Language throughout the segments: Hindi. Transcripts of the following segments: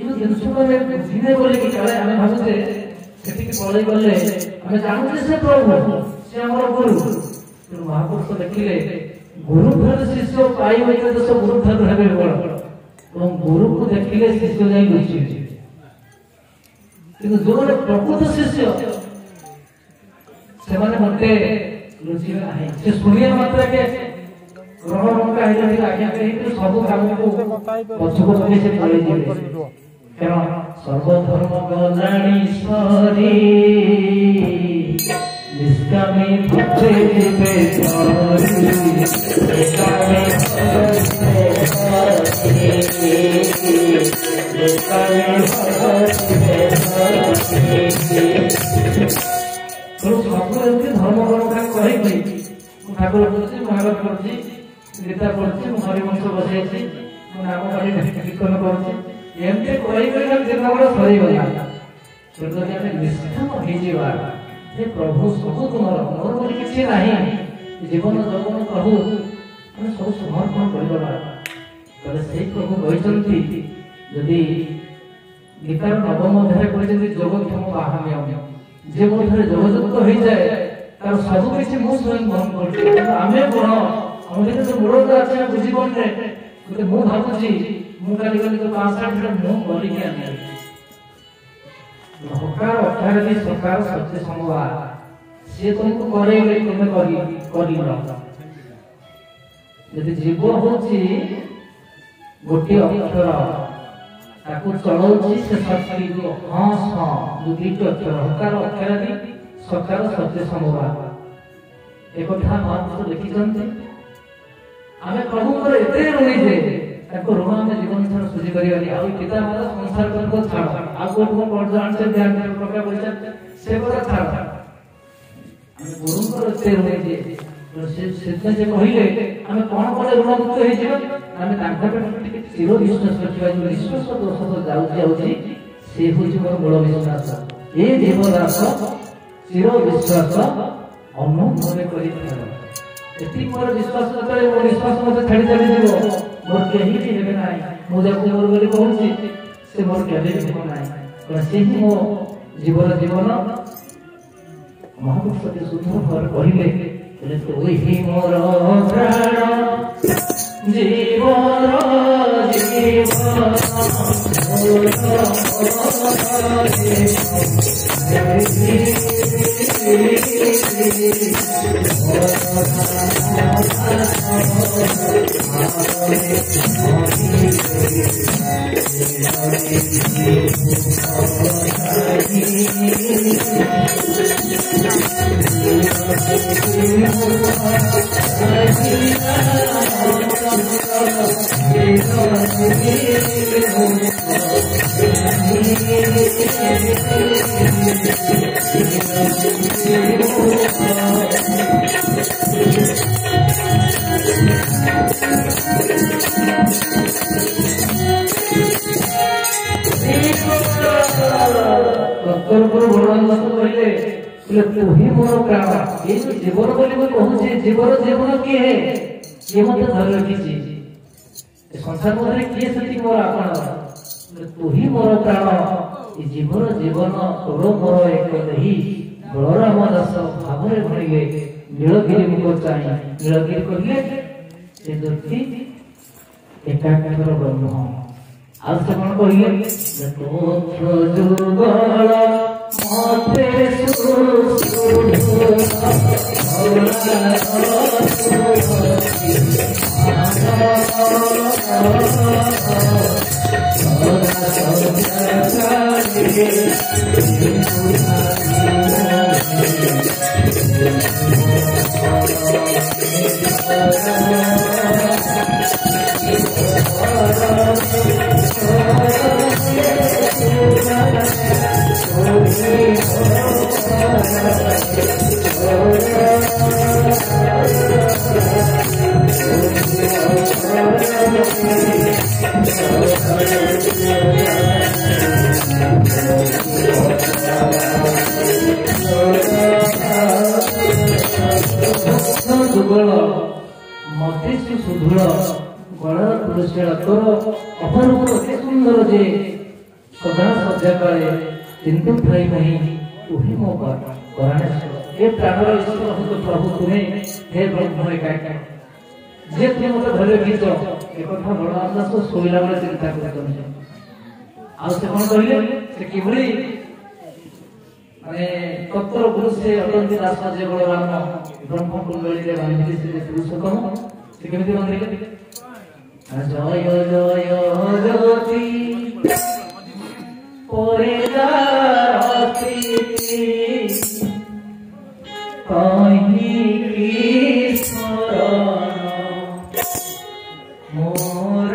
जिनस बुझे बोले कि काले आम भावुचे से पलि गले आम जानूचे से प्रभु से आम गुरु तेणु महापुरुष देखिले गुरु घर शिष्य पाइबे तो सब गुरु घर हेबे बड़ गुरु को देखिले शिष्य जाई लुचि किंतु जो प्रकृत शिष्य से माने मते लुचि नाही से सुनिए मात्र के ग्रहण का है आज्ञा कही सब काम को पछको पछे से पलि दिबे कारण सर्वधर्म कल्याणेश्वरी निष्कामी भक्ति दिवे निष्कामी धर्म कर्ण कही ठाकुर पढ़ी महाभारत पढ़ी गीता पढ़ी हरिवंश बसई नाम कीर्तन करमती सरीगला निष्ठाम हो प्रभु सब तुमर मोर बोली किसी ना जीवन जगन प्रभु मैं सब समर्पण कर प्रभु कहते जदि गीतार नवम अध्याय जगतम बाहम्य जे मध्य जगजुक्त हो जाए तार सब किसी मु स्वयं ग्रहण कर आम कौन आम जो मूल अच्छे बुझीपे गोटे मु भावुची मुझे तो 5-8 मिनट मुझे गलिकी आनी सरकार अठारह सरकार सत्य समवाद सी तुमको करे तुम्हें कर जीव हूँ गोटे अक्षर ताकू चलाऊँ से शक्ति हस जो दुईट अक्षर हकार अक्षर सकार सत्य समवाद एक महापुरुष लिखिं आम प्रभु एते ऋणी जे ऋण आम जीवन सारा सुझी कर पिता माता संसार को छाड़ आगे प्रकार से छाड़ गुरु एते ऋणी जे कहले आम कौन कले ऋणमुक्त हो चिर विश्वास रखा विश्वास दोष तो जाऊँगी सी हूँ मोर मूल विश्वास ये देवदास चिर विश्वास अनुभव कर मोर विश्वास मो विश्वास मत छाड़ी चली मोर कहीं भी हेबे ना मुझे मोर बोली कहूँ से मोर केबे भी हेबे ना से ही मो जीवन जीवन महापुरुष के सुंदर भाव कहले तो ही मोर प्राण जीवन तू ही मोर प्राण ये जीवन बोली मैं कहूँ जीवन जीवन किए है ये मत धर रखी संसार मध्य किए से मोर आपण तू ही मोर प्राण ये जीवन जीवन तोर मोर एक ही बलराम दास भावरे भणिले नीलगिरी मुख चाहे नीलगिरी कहले से व्यक्ति एकाकार ब्रह्म आज से कौन कहले तो जुगल माते मते सुदृढ़ गला तुलसी तोर अपरूप अति सुंदर जे सदा सज्जा काले चिंतु ठाई नहीं तुही मो पराणेश्वर। ये प्राणर ईश्वर हो प्रभु तुम्हें हे ब्रह्म एकाकार जे तुम मत धरे गीत एक कथा बड़ आदास शोला बेले चिंता कर आ से कौन कहले से किभली माने तत्पर पुरुष से अटंती दास जे बलराम ब्रह्म कुंडली रे बांधी से पुरुषोत्तम से केमिति बांधिले जय जय ज्योति परे जाती कहीं की स्मरण मोर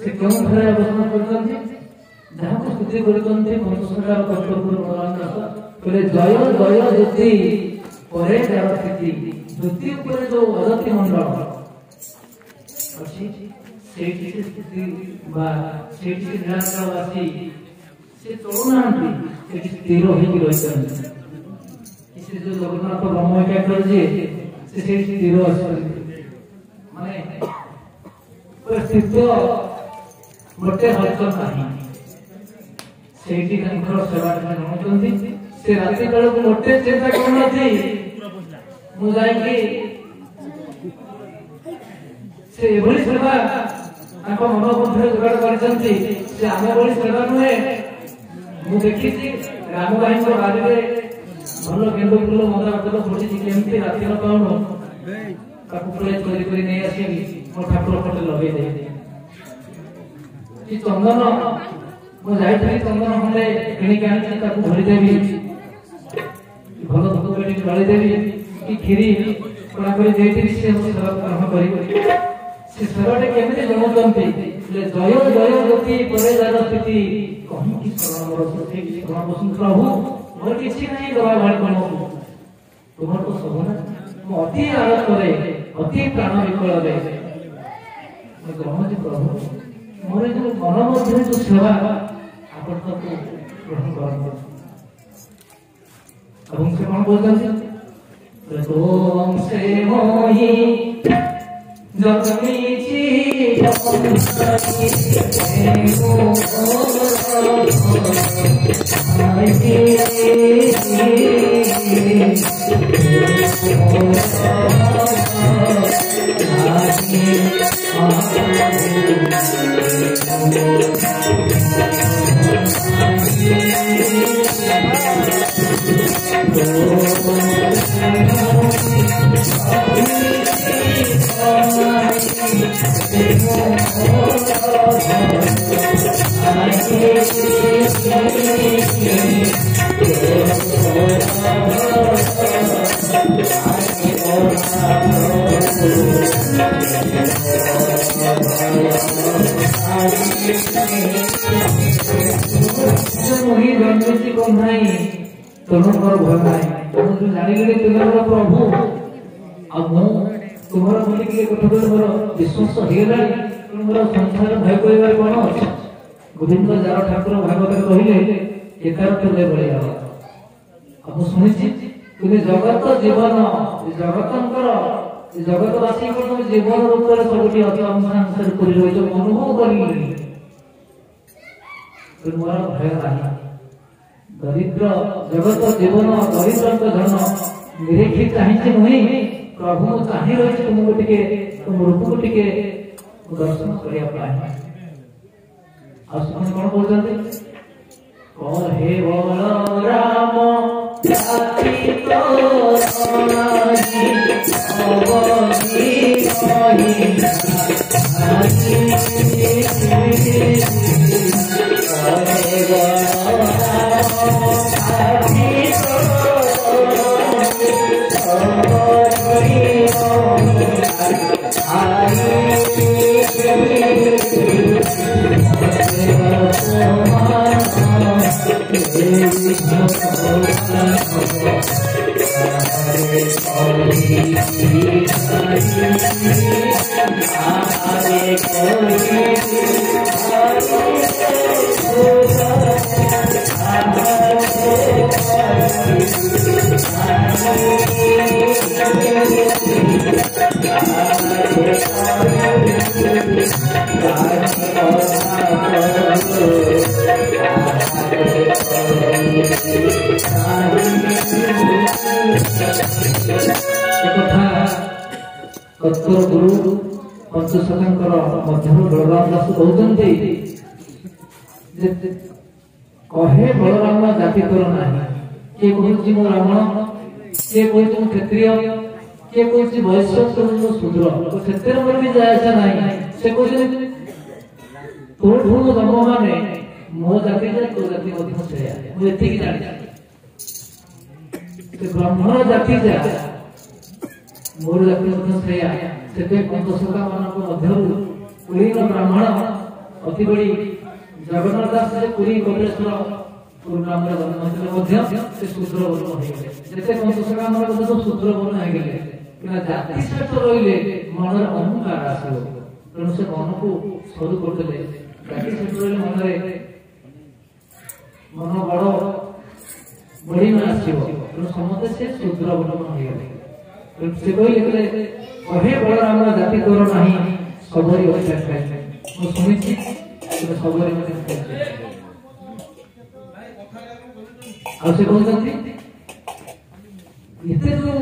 से क्यों घरे अवस्था करते जहाँ को स्तुति करते मनुष्यकार कर्तव्य कहले जय जय ज्योति परे स्थिति ज्योति ऊपर जो अजति मंडल अच्छी सेठी स्थिति बा सेठी निराशवासी से चलुना सेठी स्थिर होई रहितन किसी जो जगन्नाथ ब्रह्म क्या कर जे से सेठी स्थिर अछि माने अस्तित्व गोटे हलचल नहीं सेठी कंकर सेवा जणुचंती से राति काल को गोटे चिंता कोन नथी मु जाय कि से एभली सेवा आको मन बुद्धि जोगाड़ करचंती से आमे बड़ी सेवा नुहे मु देखिछि राम भाई को बारी रे भलो गेंदो फूल मदा फूल फुटी केमती राति न पाउनो ताकू प्ले चोरी करी नै आसी मो ठाकुर फोटो लगे दे कि चंदन मो जाई चंदन खंडे किणी के आनी ताकू भरी देबी भलो धूप बेटी डाली देबी कि खीरी कोना करी देती से सेवा ग्रहण करी से सेवाटे केमिति जणुचंती ले जय जय ज्योति परे जार स्थिति कहीं कि शरण मोर सते कि गुण बसुन प्रभु मोर किछि नहीं दवा भाई कोनो तुमर तो सबना मो अति आदर करे अति प्राण विकल रे मैं ग्रहण जी प्रभु मोर जो मन मध्य जो सेवा आपण को ग्रहण करबो अब से कोन बोलछन तो से मोहि जगमीची मोहि जन्मसी को नहीं तुमर भय नहीं तुम जो जानि गेले तुमर प्रभु अब मु तुमर बोली के कथा बोले मोर विश्वास हेला तुमर संसार भय कोइबार कोन अछि गोविंद जार ठाकुर भागवत कहिले एकार तुले बळिया अब सुनिछि तुमे जगत जीवन जगतंकर जगतवासी को तुम जीवन रूप रे सबटी अति अंशांतर करि रहि जो अनुभव करि तुमर भय नाही दरिद्र जगत जीवन दरिद्र धन निरीक्षी चाहिए नहीं प्रभु चाही रही तुमको टिके तुम रूप को टिके दर्शन करिया पाए ଆଉ ସେମାନେ କଣ କହୁଛନ୍ତି? କହେ ବଳରାମ ଜାତି ତୋରି ଅବଧି ରହିଲା କହେ गुरु पंचशतांकर मध्यम बलराम दास कहते कहे बलराम जाति तोर ना किए कहूँ मो रावण किए कहूँ मु क्षत्रिय किए कहूँ वैश्य शूद्र से मोर भी जायसा ना से कहते तोठू जन्म माने मो जाति जाए तो जाति मुझे जानी ब्राह्मण जाति जाए मोर जाति से पंचशता मान पुरी ब्राह्मण अति बड़ी जगन्नाथ दास पुरी कपिलेश्वर ग्राम जन्म से शूद्र वर्ण हो गए जिते पंचशता मान सब शूद्र वर्ण हो गए जाति श्रेष्ठ रही मन अहंकार आसो तेणु से मन को सरू करते जाति श्रेष्ठ रही मन बड़ बढ़ी में आसो तेणु समस्ते से शूद्र वर्ण हो गए से कहले कहे बलराम जाति तोर नहीं सबरी अपेक्षा खाए मु सुनिछि सबरी आ से कहते इते जो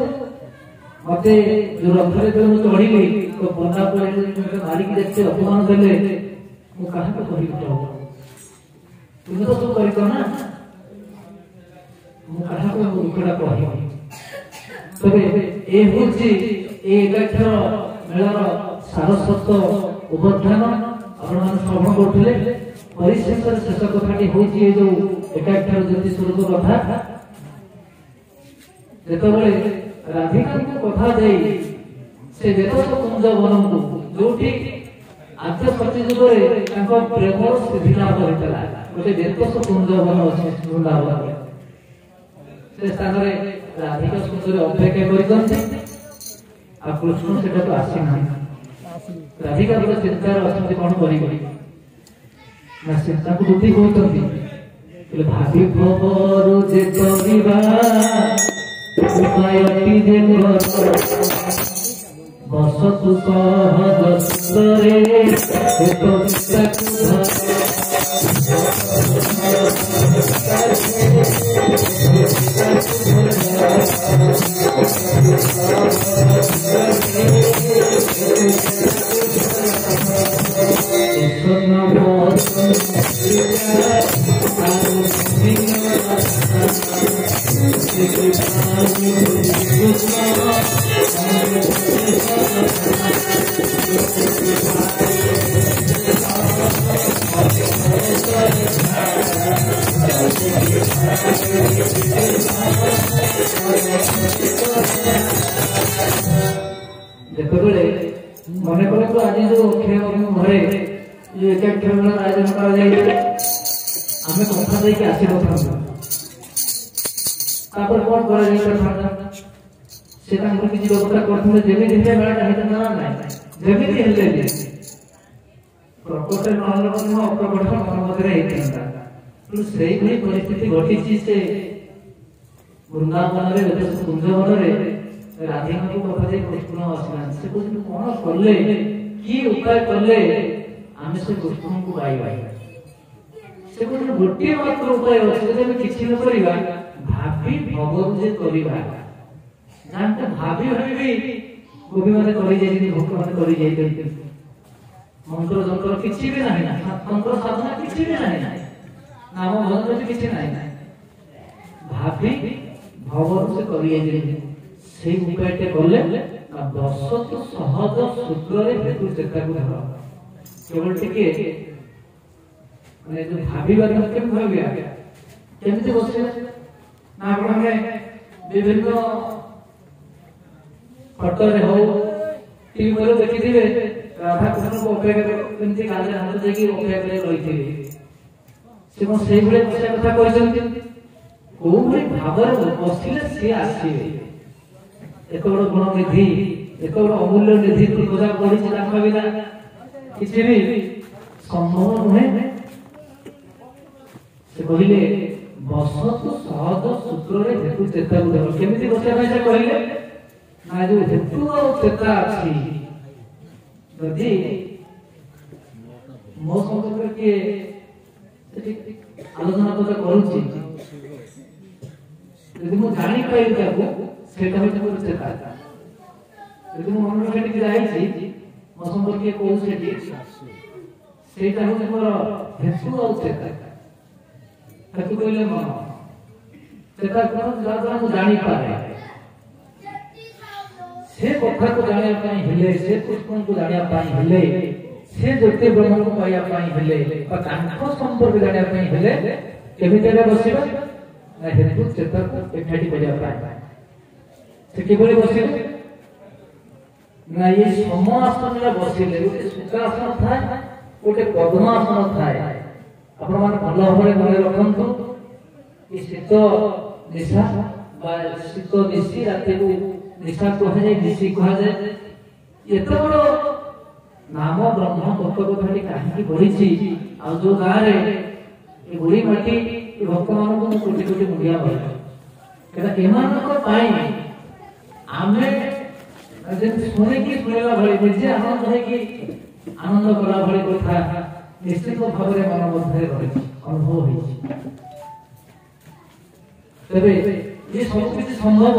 मते जो रथरे जो चढ़िली तो बंदा को मारी की देखते अपमान देले मु कहा को कहि तो तुम तो सब करी तो ना मु कहा को उकड़ा कहि तबे ए होछि एकाक्षर मेलार सारस्वत उपाख्यान आपण श्रवण करथिले परिशेष शेष कथाटी होछि जो एकाक्षर ज्योति स्वरूप कथा जेतबेले राधिका को कथा देई से वेदस कुंज वन को जोठी आद्य सत्य जुगरे तांको प्रेम सिद्धि लाभ होइतला गोटे वेदस कुंज वन अछि वृंदावन से स्थान रे राधिका सुंदर अपेक्षा करिसंते आ कृष्ण सेटा तो आसी ना राधिका को चिंता अछंती कोन करी ना चिंता को बुद्धि कहतंती ले भाभी भवरु जे करिबा उपायटी जे कर बसतु सहज सुंदरे एक मन कर तो आज जो खेल घरे ये खेल आयोजन कर कथा देके आसी कौन कर से किसी व्यवस्था करते जमी मेलाटा होता ना ना जमी प्रकट अप्रकट मध्य से परिस्थिति घटी से वृंदावन कुंज वन राधिका को कथा कृष्ण आसना से कौन कले कि उपाय कले आम से कृष्ण को पाइबा से गोटे मात्र उपाय अच्छे किसी न करवा भाभी भगवत जे करवा जानते भाभी भाभी गोपी मैंने भक्त मैंने मंत्र जंत्र किसी भी नहीं तंत्र साधना किसी भी नहीं नाम भजन किसी नहीं भाभी भवन से करिए से उपायटे गले 10 सहज सूत्र रे हेतु चेता को धर केवल टिके माने जो भाबीबा केम भाबिया केमिति बसे ना आपण विभिन्न फोटो रे हो टीवी में देखि दिबे राधा कृष्ण को अपेक्षा केमिति काले हाथ देकी अपेक्षा करे रहिथिबे से को सेई भले बसे कथा कहछन कोबरे भाबर बसिले से आसीबे एक बड़ गुण निधि एक बड़ अमूल्य निधि खोजा पड़ी तांका बिना किसी भी संभव नुहे से कहले बसत सहज सूत्र रे हेतु चेता को धर केमिति बसे भाई से कहले ना जो हेतु और चेता अछि यदि मो संपर्क के आलोचना तो करूची यदि मो जानि पाइ ताको सेटा में तो चेता यदि मो मन में के जाई छी मो संपर्क के कोन सेटी सेटा हो मोर हेतु और चेता हेतु कहले मन चेता कोन जादा मो जानि पारे से कथा को जानिया पाई हेले से कृष्ण को जानिया पाई हेले से जते ब्रह्म को पाइया पाई हेले और कांठो संपर्क जानिया पाई हेले केमिति बसिबा ना हेतु चेता को एकाठी करिया पाई से केबोली बसिले ना ये समासन रे बसिले गोटे सुखासन थाए गोटे पद्मासन थाए आपण मान भलो भाबरे मने रखंतु ई शीत निशा बा शीत निशी राते को निशा को है निशी को है एते बड़ नाम ब्रह्म तत्व कथाटी काहे बढिछि आ जो गां रे ए बुढ़ी माटी ए भक्त मान को कोटि कोटि मुंडिया भय केना एमान को पाई आमे जब सुने की सुनेला भली निजे आनंद है कि आनंद कला भली कथा निश्चित भाव रे मन मध्य रही अनुभव होई तबे ये सब किछ संभव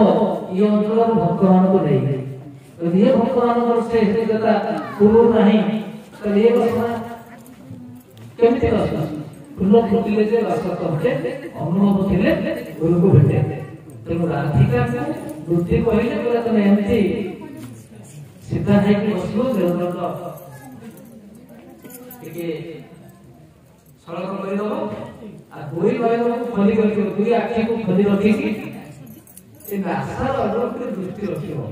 ये अंचल भक्त मान को नहीं तो ये भक्त मान को से हेतुता पूर्ण नहीं तो ये बसना केमिति बसना फुल्ल फुटिले जे रसत होते अनुभव थिले गुरु को भेटे तेनु राधिका को बुद्धि कहले बोला तने एमती सीधा है कि बसलो देवदत्त के सड़क कर दो आ दुई भाई को खोली करके दुई आंखी को खोली रखी कि ए नासा अगर के दृष्टि रखियो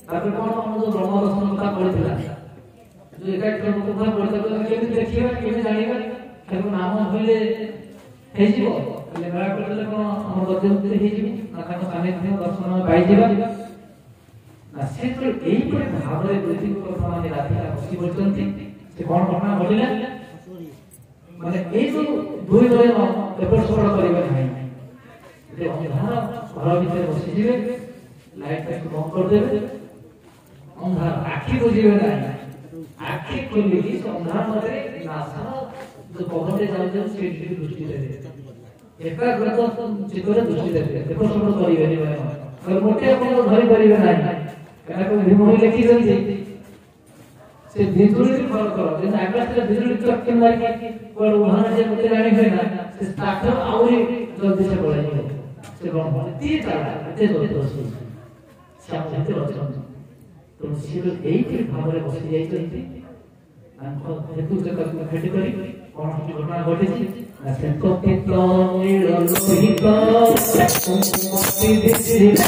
तापर कोन हम जो ब्रह्म दर्शन कथा पढ़िला जो एकाट कर्म कथा पढ़िला तो केमि देखिबा केमि जानिबा केनो नाम होले हे जीवो ले मेरा करले कोन हम गद्य हे जीवो ना कानो सानिध्य दर्शन पाई जीवा ना से तो एई पर भाव रे वृद्धि को कथा माने राधिका बसी बोलतंती से कोन घटना घटिला माने ए जो दुई जने एपर सपड़ करिबा नाही जे अंधार घर भीतर बसी जीवे लाइट को बंद कर देबे अंधार आखी बुझिबे नाही आखी खोली कि अंधार मते नासा जो पवन रे जाउ जाउ से दृष्टि दे एकाग्रत चित्तरे दृष्टि दे एपर सपड़ करिबे नि और मोटे अपन धरि परिबे नाही काहे को भीमोही लिखि जंती से बिजुली फल करो जे आकाश रे बिजुली चक्के मारी के कोड उहान जे मते रानी होय ना से स्टार्टर आउरी जल्दी से पड़े से कोन ती ताला ते दोस्त सब जते रचन तो सिर एई के भाबरे बसि जाई जंती आंखो हेतु से कत फेटी करी कोन घटना घटिछि ना सेतो कितो नील लोहित मुक्ति दिसिला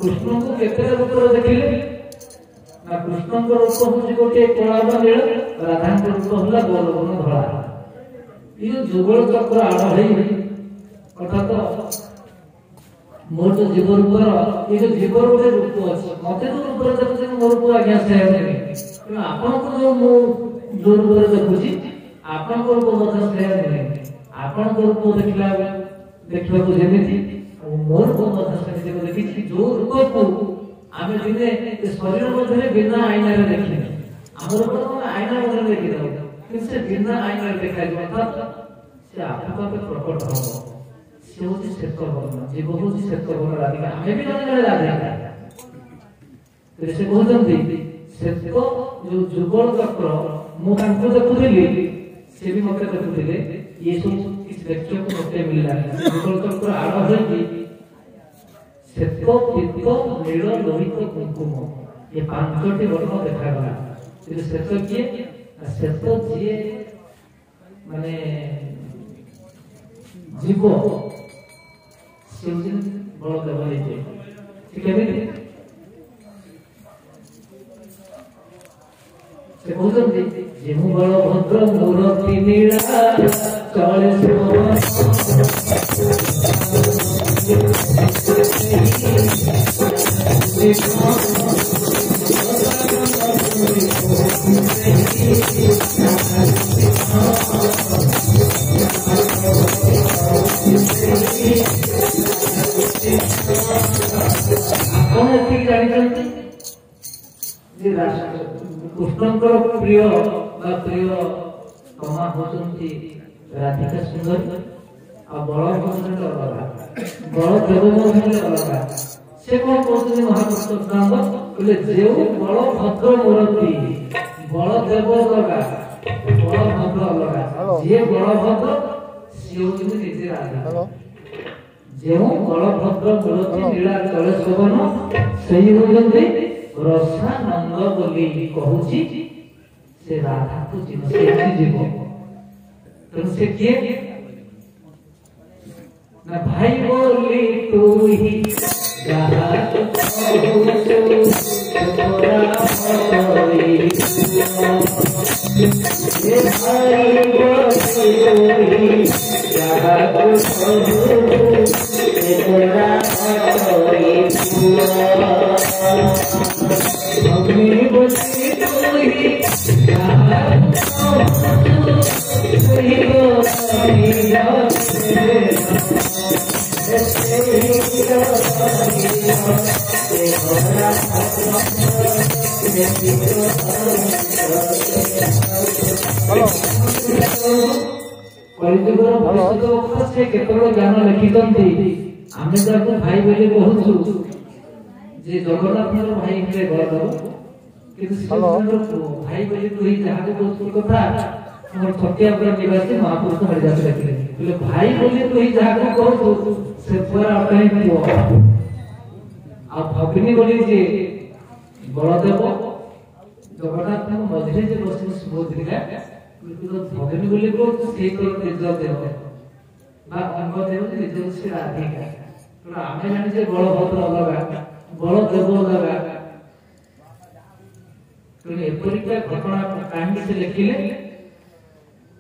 कृष्ण को केते रूप देखिले कृष्ण रूप हूँ गोटे कला नील राधा रूप है गौरवन धला ये जुगल चक्र आड़ अर्थात मोर जो जीव रूपर ये जीव गोटे रूप अच्छे मत जो रूप देखुचे मो रूप आज्ञा से आपन को जो रूप देखुची आपन को रूप से आपन को रूप देखा जमी मोर को देखी जो रूप को आम दिने शरीर मध्य बिना आईना देखी आम रूप आईना मध्य देखी से बिना आईना देखा से आपको प्रकट हम से हूँ श्वेत वर्ण जीव हूँ श्वेत वर्ण राधिका आम भी जन जन राधिका से कहते श्वेत जो जुगल चक्र मुझे देखुली से भी मत देखुले ये सब किसी देखा मत मिलला जुगल चक्र आड़ श्वेत पीत नील लोहित कुंकुम ये पांचटी वर्ण देखा श्वेत किए श्वेत जी माने जीव से बलदेव ठीक है से कहते जेहू बलभद्र मूर्ति नीला चले कृष्णकर प्रिय प्रिय कमा होती राधिका सुंदर आ बलभद्र अलग बलदेव अलग से कौन कहते महापुरुष बोले जो बलभद्र मूर्ति बलदेव अलग बलभद्र अलग जे बलभद्र सी हूँ निजे राधा जो बलभद्र मूर्ति नीला तले शोभन से होती रसानंद बोली कहूची से राधा को जीव से जीव तेणु से किए ना भाई बोली तू ही ज्ञान लिखिं आम भाई बोली कहूँ जे जगन्नाथ भाई हे बलदेव भाई बोली तू जहाँ कथा मोर छतियापुर निवासी महापुरुष हरिदास लिखिले भाई बोली तू जहाँ कहू से पूरा कहीं पुओ आ भगिनी बोली जे बलदेव जगन्नाथ मझे जे बस सुभद्रिका भगिनी बोली कहू से निज देव अंग देव निज से राधिका आम जाने बलभद्र अलग बलदेव अलग एपरिका घटना कहीं से लिखिले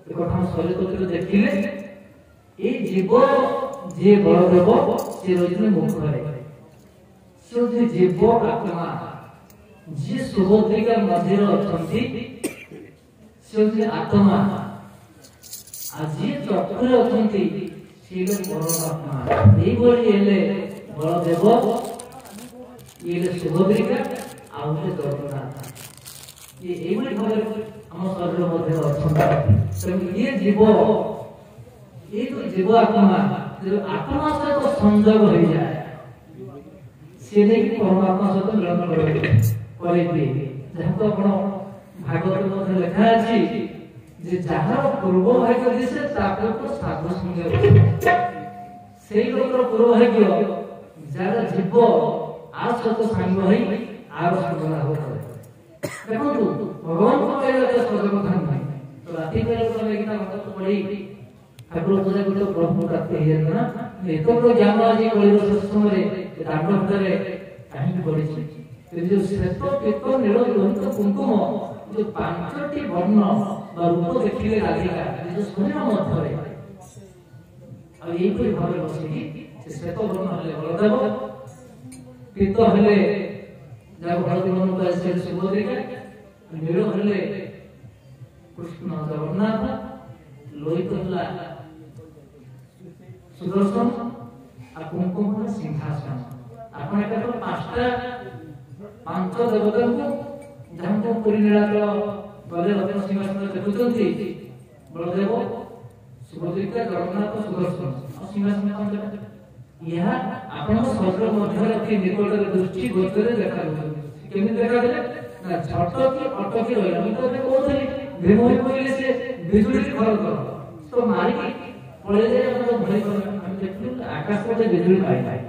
कथा शरीर देखिले ये जीव जे बलदेव से रही मुखरे से जीव आत्मा जी सुभद्रिका मध्य अच्छा आत्मा आज चक्र अच्छा परमात्मा ये बलदेव ये सुभद्रिका आउ जगन्नाथ ये भाव आम शरीर मध्य अच्छा ये जीव ये तो जीव आत्मा आत्मा सहित संजोग हो जाए सी नहीं परमात्मा सहित मिलन जहाँ तो भागवत मध्य लिखा अच्छी जार पूर्व भाग्य दिशे साधु संयोग से लोकर पूर्व भाग्य जार जीव आ सहित सांग आर साधना हो देखो भगवान को कहले सजगधान नहीं तो राति बेला तो लेकिन मत पड़ी ठाकुर पूजा को तो ब्रह्म प्राप्ति हो जाता ना एतो ज्ञान आज कलिर समय दांड भितर कहीं पड़ी जो श्वेत पीत नील लोहित कुंकुम जो पांचटी वर्ण बा रूप देखिले राधिका जो शरीर मध्य और यही भाव बसिकी से श्वेत वर्ण हेले बलदेव पीत हेले जाको हळदी मन को से सुभद्रिका नील हेले कृष्ण जगन्नाथ लोहित हला सुदर्शन आ कुंकुम हला सिंहासन आपण एटा तो पांचटा पांच देवता को जहाँ पुरी नीलाचल गले रत्न सिंहासन देखुंती बलदेव सुभद्रिका जगन्नाथ सुदर्शन सिंहासन यह आपण शरीर मध्य रखी निकट दृष्टि गोचर देखा केमी देखा देले ना झटकी अटकी रहला मी तो कहथली भेमोई पहिले से बिजुली खर कर तो मारी पळे जे अपन भय कर हम देखलु आकाश में बिजुली पाई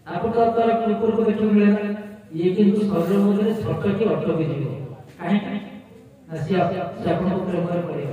आप तो तर कुकुर को देखु मिले ये किंतु शरीर मध्य झटकी अटकी जीव काहे ना से अपन प्रेम कर पड़े